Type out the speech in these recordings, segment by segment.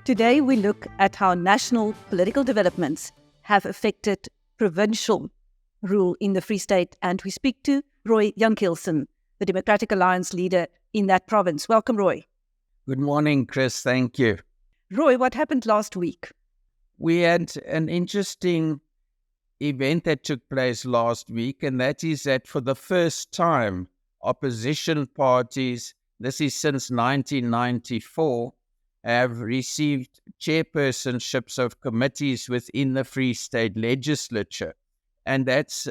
Today, we look at how national political developments have affected provincial rule in the Free State, and we speak to Roy Jankielsohn, the Democratic Alliance leader in that province. Welcome, Roy. Good morning, Chris. Thank you. Roy, what happened last week? We had an interesting event that took place last week, and that is that for the first time, opposition parties, this is since 1994, have received chairpersonships of committees within the Free State Legislature. And that's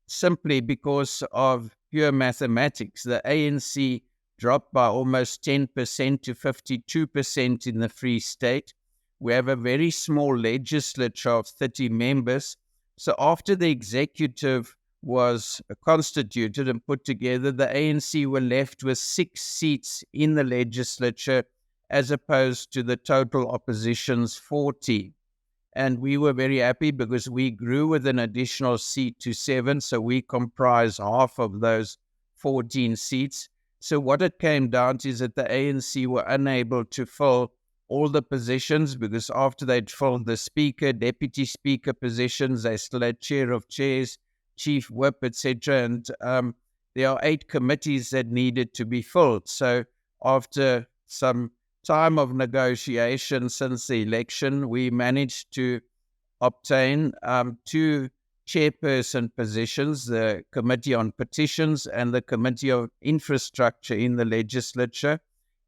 simply because of pure mathematics. The ANC dropped by almost 10% to 52% in the Free State. We have a very small legislature of 30 members. So after the executive was constituted and put together, the ANC were left with 6 seats in the legislature as opposed to the total opposition's 40. And we were very happy because we grew with an additional seat to 7, so we comprise half of those 14 seats. So what it came down to is that the ANC were unable to fill all the positions because after they'd filled the speaker, deputy speaker positions, they still had chair of chairs, chief whip, etc. And there are 8 committees that needed to be filled. So after some time of negotiation since the election, we managed to obtain 2 chairperson positions, the Committee on Petitions and the Committee of Infrastructure in the legislature,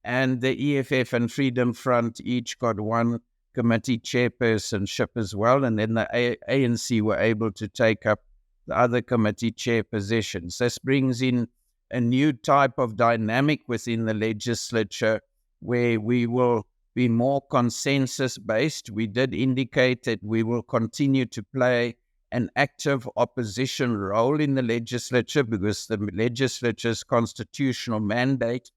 and the EFF and Freedom Front each got 1 committee chairpersonship as well, and then the ANC were able to take up the other committee chair positions. This brings in a new type of dynamic within the legislature where we will be more consensus-based. We did indicate that we will continue to play an active opposition role in the legislature because the legislature's constitutional mandate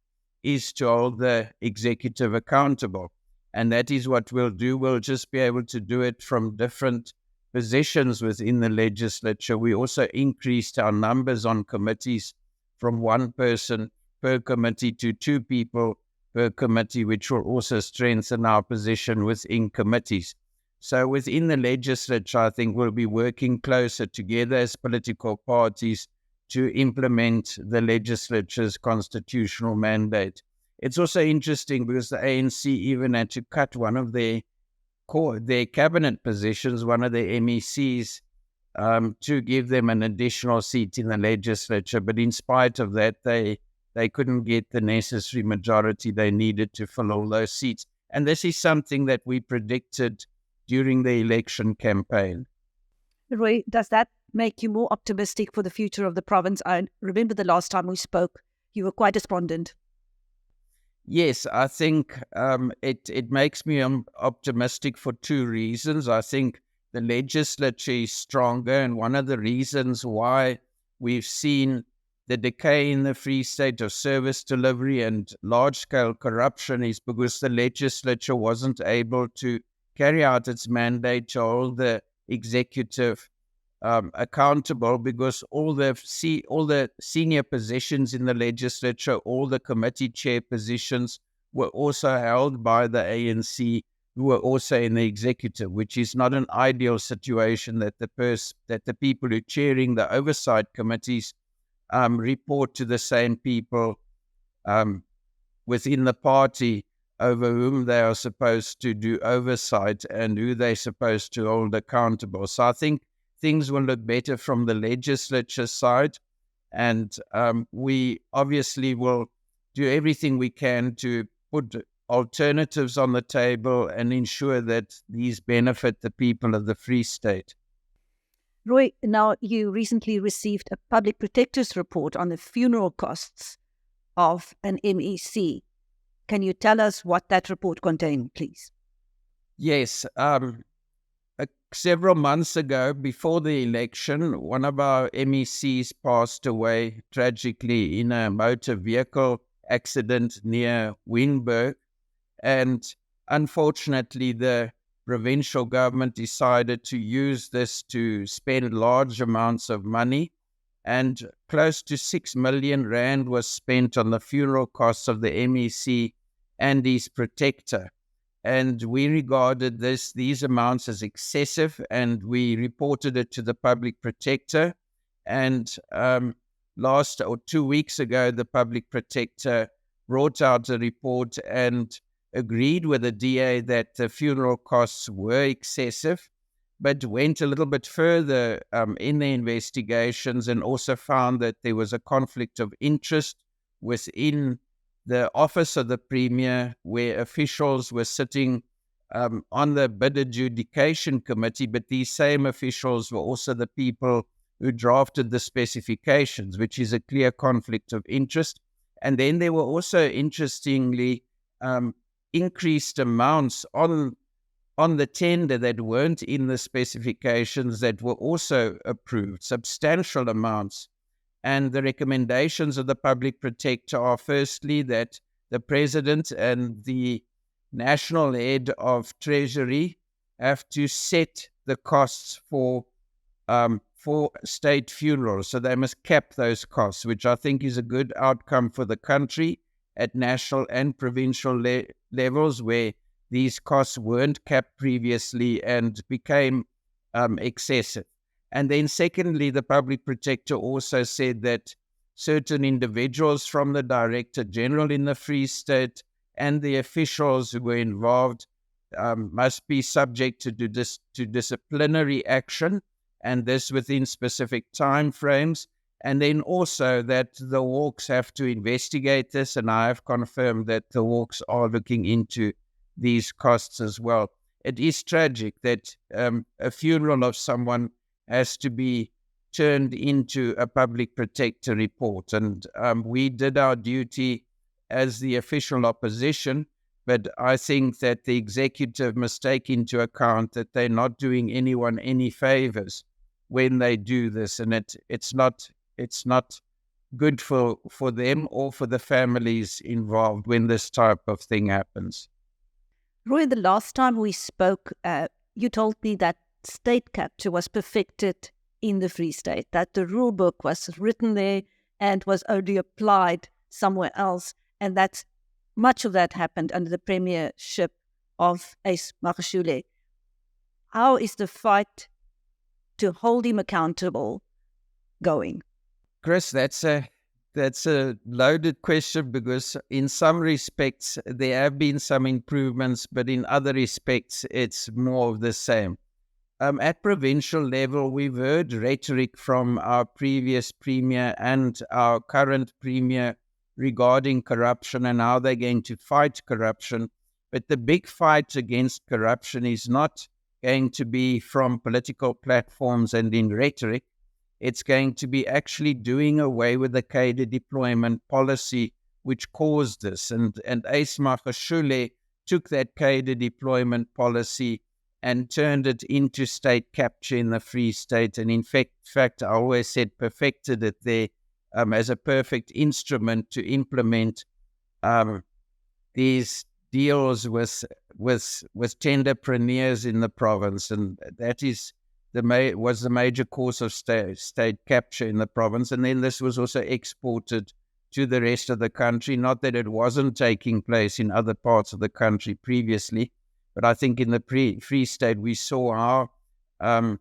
is to hold the executive accountable. And that is what we'll do. We'll just be able to do it from different positions within the legislature. We also increased our numbers on committees from 1 person per committee to 2 people per committee, which will also strengthen our position within committees. So within the legislature, I think we'll be working closer together as political parties to implement the legislature's constitutional mandate. It's also interesting because the ANC even had to cut one of their cabinet positions, one of their MECs, to give them an additional seat in the legislature. But in spite of that, they couldn't get the necessary majority they needed to fill all those seats. And this is something that we predicted during the election campaign. Roy, does that make you more optimistic for the future of the province? I remember the last time we spoke, you were quite despondent. Yes, I think it makes me optimistic for 2 reasons. I think the legislature is stronger, and one of the reasons why we've seen the decay in the Free State of service delivery and large-scale corruption is because the legislature wasn't able to carry out its mandate to hold the executive accountable, because all the senior positions in the legislature, all the committee chair positions were also held by the ANC, who were also in the executive, which is not an ideal situation that the people who are chairing the oversight committees report to the same people within the party over whom they are supposed to do oversight and who they're supposed to hold accountable. So I think things will look better from the legislature side, and we obviously will do everything we can to put alternatives on the table and ensure that these benefit the people of the Free State. Roy, now you recently received a public protector's report on the funeral costs of an MEC. Can you tell us what that report contained, please? Yes. Several months ago, before the election, one of our MECs passed away tragically in a motor vehicle accident near Wynberg. And unfortunately, the provincial government decided to use this to spend large amounts of money, and close to 6 million rand was spent on the funeral costs of the MEC and his protector. And we regarded these amounts as excessive, and we reported it to the public protector. And 2 weeks ago, the public protector brought out a report and agreed with the DA that the funeral costs were excessive, but went a little bit further in the investigations and also found that there was a conflict of interest within the office of the Premier, where officials were sitting on the bid adjudication committee, but these same officials were also the people who drafted the specifications, which is a clear conflict of interest. And then there were also, interestingly, increased amounts on the tender that weren't in the specifications that were also approved, substantial amounts. And the recommendations of the public protector are, firstly, that the president and the national head of Treasury have to set the costs for state funerals. So they must cap those costs, which I think is a good outcome for the country at national and provincial levels, where these costs weren't capped previously and became excessive. And then secondly, the public protector also said that certain individuals from the Director General in the Free State and the officials who were involved must be subject to disciplinary action, and this within specific time frames. And then also that the Hawks have to investigate this, and I have confirmed that the Hawks are looking into these costs as well. It is tragic that a funeral of someone has to be turned into a public protector report. And we did our duty as the official opposition, but I think that the executive must take into account that they're not doing anyone any favors when they do this, and it's not good for them or for the families involved when this type of thing happens. Roy, the last time we spoke, you told me that state capture was perfected in the Free State, that the rule book was written there and was only applied somewhere else, and that much of that happened under the premiership of Ace Magashule. How is the fight to hold him accountable going? Chris, that's a loaded question, because in some respects there have been some improvements, but in other respects it's more of the same. At provincial level, we've heard rhetoric from our previous Premier and our current Premier regarding corruption and how they're going to fight corruption. But the big fight against corruption is not going to be from political platforms and in rhetoric. It's going to be actually doing away with the cadre deployment policy which caused this. And Ace Magashule took that cadre deployment policy and turned it into state capture in the Free State. And in fact, I always said perfected it there as a perfect instrument to implement these deals with tenderpreneurs in the province. And that was the major cause of state capture in the province. And then this was also exported to the rest of the country. Not that it wasn't taking place in other parts of the country previously, but I think in the Free State we saw how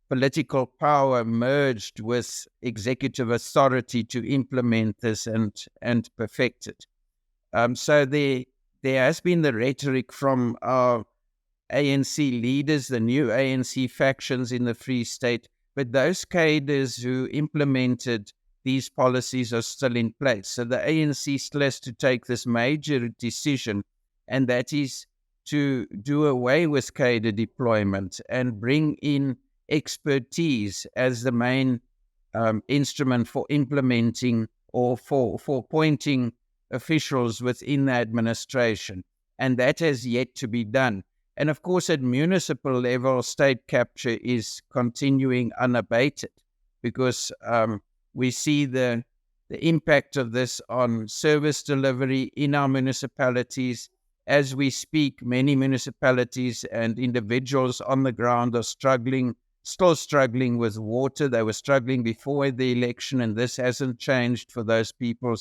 political power merged with executive authority to implement this and perfect it. So there has been the rhetoric from our ANC leaders, the new ANC factions in the Free State, but those cadres who implemented these policies are still in place. So the ANC still has to take this major decision, and that is to do away with cadre deployment and bring in expertise as the main instrument for implementing or for appointing officials within the administration. And that has yet to be done. And of course, at municipal level, state capture is continuing unabated, because we see the impact of this on service delivery in our municipalities as we speak, many municipalities and individuals on the ground are still struggling with water. They were struggling before the election, and this hasn't changed for those people.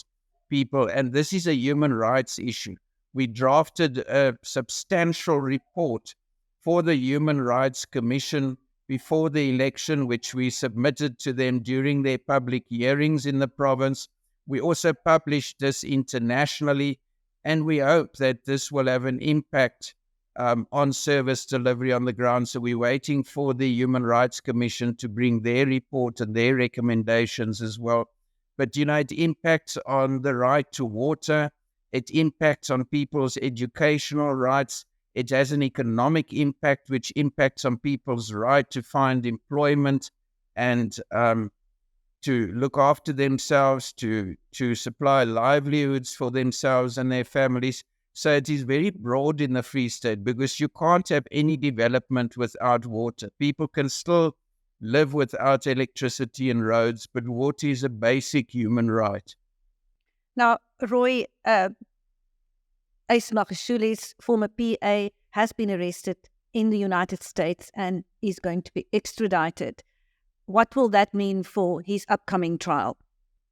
And this is a human rights issue. We drafted a substantial report for the Human Rights Commission before the election, which we submitted to them during their public hearings in the province. We also published this internationally, and we hope that this will have an impact on service delivery on the ground. So we're waiting for the Human Rights Commission to bring their report and their recommendations as well. But, it impacts on the right to water. It impacts on people's educational rights. It has an economic impact, which impacts on people's right to find employment and to look after themselves, to supply livelihoods for themselves and their families. So it is very broad in the Free State, because you can't have any development without water. People can still live without electricity and roads, but water is a basic human right. Now, Roy, Ace Magashule's former PA has been arrested in the United States and is going to be extradited. What will that mean for his upcoming trial?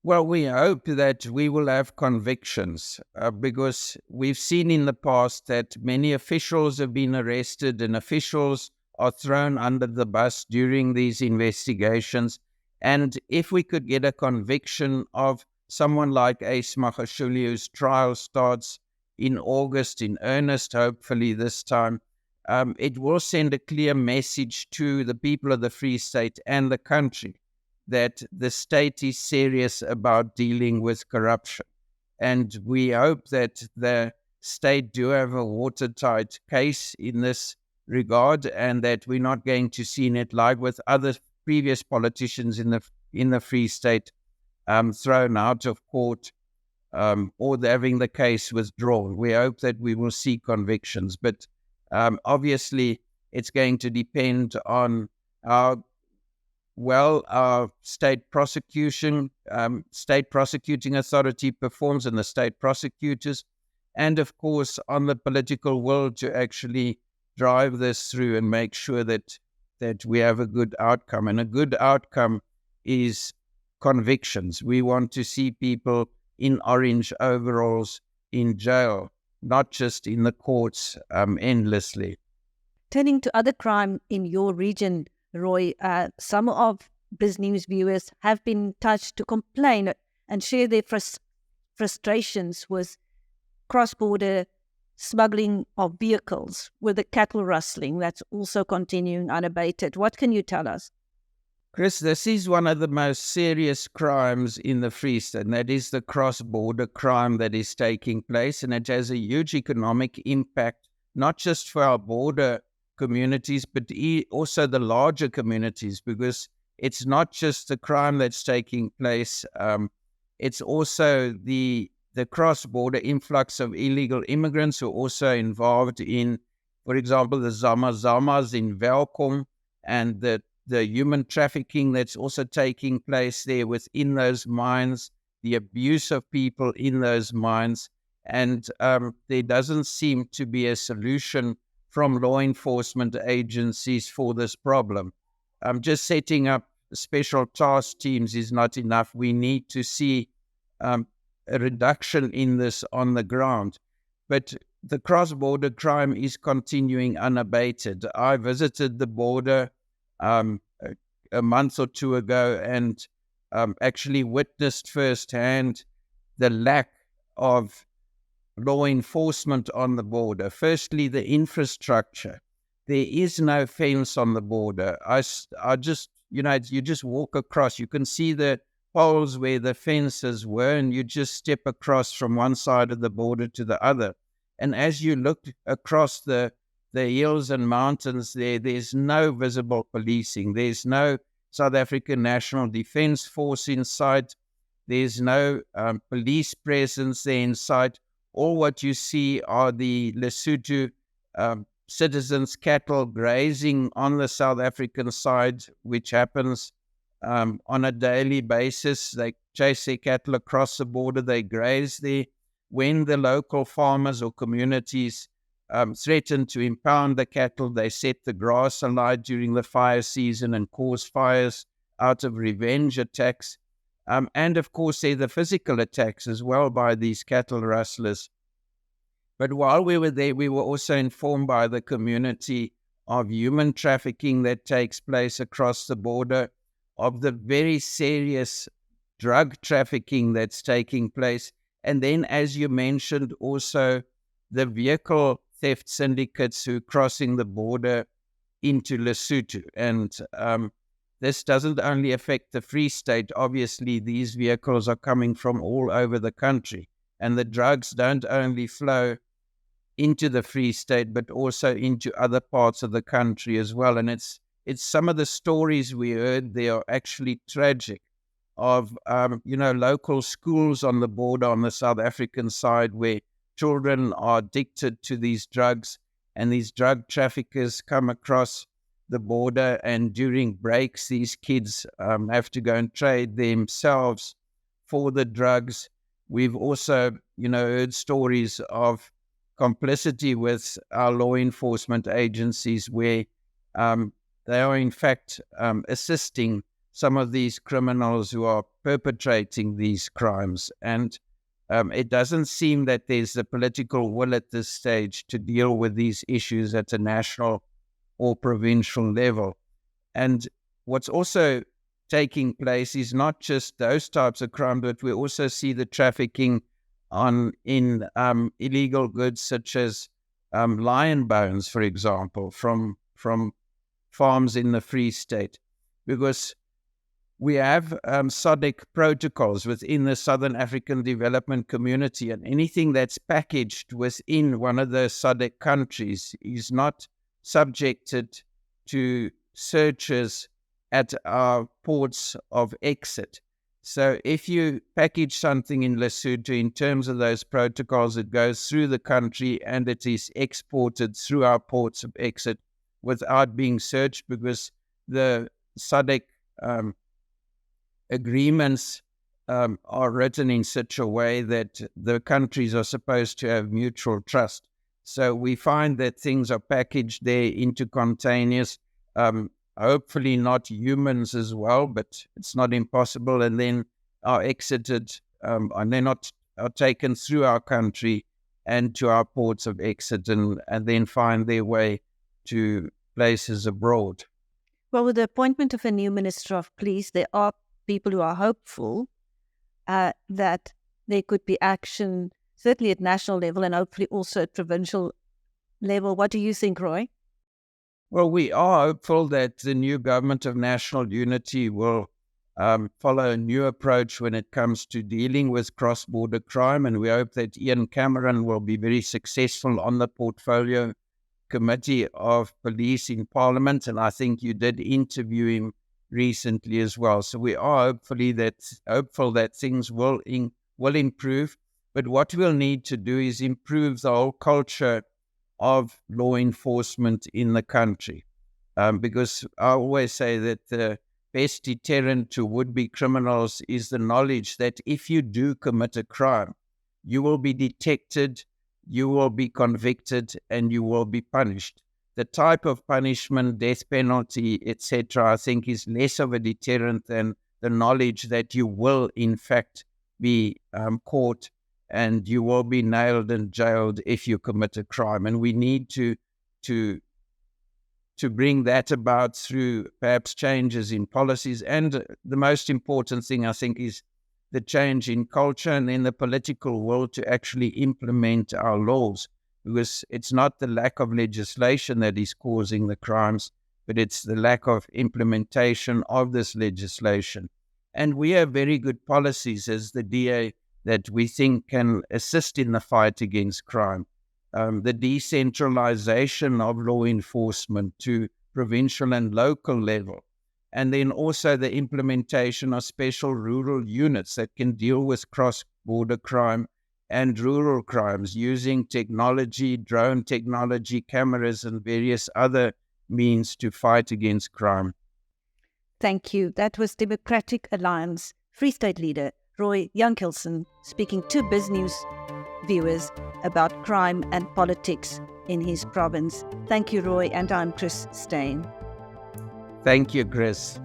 Well, we hope that we will have convictions because we've seen in the past that many officials have been arrested and officials are thrown under the bus during these investigations. And if we could get a conviction of someone like Ace Magashule, whose trial starts in August in earnest, hopefully this time, it will send a clear message to the people of the Free State and the country that the state is serious about dealing with corruption. And we hope that the state do have a watertight case in this regard, and that we're not going to see it like with other previous politicians in the Free State thrown out of court or having the case withdrawn. We hope that we will see convictions, but obviously it's going to depend on how well our state prosecuting authority performs and the state prosecutors, and of course on the political will to actually drive this through and make sure that we have a good outcome. And a good outcome is convictions. We want to see people in orange overalls in jail, not just in the courts endlessly. Turning to other crime in your region, Roy, some of BizNews viewers have been touched to complain and share their frustrations with cross-border smuggling of vehicles, with the cattle rustling that's also continuing unabated. What can you tell us? Chris, this is one of the most serious crimes in the Free State, and that is the cross-border crime that is taking place, and it has a huge economic impact, not just for our border communities, but also the larger communities, because it's not just the crime that's taking place, it's also the cross-border influx of illegal immigrants who are also involved in, for example, the Zamas in Welkom, and the human trafficking that's also taking place there within those mines, the abuse of people in those mines. And there doesn't seem to be a solution from law enforcement agencies for this problem. Just setting up special task teams is not enough. We need to see a reduction in this on the ground. But the cross-border crime is continuing unabated. I visited the border a month or two ago and actually witnessed firsthand the lack of law enforcement on the border. Firstly, the infrastructure. There is no fence on the border. I just, you just walk across. You can see the poles where the fences were, and you just step across from one side of the border to the other. And as you look across the hills and mountains there's no visible policing. There's no South African National Defence Force in sight. There's no police presence there in sight. All what you see are the Lesotho citizens' cattle grazing on the South African side, which happens on a daily basis. They chase their cattle across the border, they graze there. when the local farmers or communities threaten to impound the cattle, they set the grass alight during the fire season and cause fires out of revenge attacks. And of course, there are the physical attacks as well by these cattle rustlers. But while we were there, we were also informed by the community of human trafficking that takes place across the border, of the very serious drug trafficking that's taking place. And then, as you mentioned, also the vehicle theft syndicates who are crossing the border into Lesotho. And this doesn't only affect the Free State. Obviously, these vehicles are coming from all over the country. And the drugs don't only flow into the Free State, but also into other parts of the country as well. And it's some of the stories we heard, they are actually tragic, of local schools on the border on the South African side where children are addicted to these drugs, and these drug traffickers come across the border, and during breaks these kids have to go and trade themselves for the drugs. We've also heard stories of complicity with our law enforcement agencies where they are in fact assisting some of these criminals who are perpetrating these crimes. And it doesn't seem that there's the political will at this stage to deal with these issues at a national or provincial level. And what's also taking place is not just those types of crime, but we also see the trafficking in illegal goods such as lion bones, for example, from farms in the Free State, because we have SADC protocols within the Southern African Development Community, and anything that's packaged within one of the SADC countries is not subjected to searches at our ports of exit. So if you package something in Lesotho, in terms of those protocols, it goes through the country and it is exported through our ports of exit without being searched, because the SADC agreements are written in such a way that the countries are supposed to have mutual trust. So we find that things are packaged there into containers, hopefully not humans as well, but it's not impossible, and then are exited, and they're not are taken through our country and to our ports of exit, and then find their way to places abroad. Well, with the appointment of a new Minister of Police, there are people who are hopeful that there could be action, certainly at national level and hopefully also at provincial level. What do you think, Roy? Well, we are hopeful that the new government of national unity will follow a new approach when it comes to dealing with cross-border crime, and we hope that Ian Cameron will be very successful on the portfolio committee of police in Parliament, and I think you did interview him recently as well. So we are hopeful that things will improve. But what we'll need to do is improve the whole culture of law enforcement in the country, because I always say that the best deterrent to would-be criminals is the knowledge that if you do commit a crime, you will be detected, you will be convicted, and you will be punished. The type of punishment, death penalty, etc., I think is less of a deterrent than the knowledge that you will in fact be caught and you will be nailed and jailed if you commit a crime. And we need to bring that about through perhaps changes in policies. And the most important thing, I think, is the change in culture and then the political will to actually implement our laws. Because it's not the lack of legislation that is causing the crimes, but it's the lack of implementation of this legislation. And we have very good policies as the DA that we think can assist in the fight against crime. The decentralization of law enforcement to provincial and local level, and then also the implementation of special rural units that can deal with cross-border crime and rural crimes using technology, drone technology, cameras, and various other means to fight against crime. Thank you. That was Democratic Alliance Free State leader Roy Jankielsohn speaking to BizNews viewers about crime and politics in his province. Thank you, Roy, and I'm Chris Steyn. Thank you, Chris.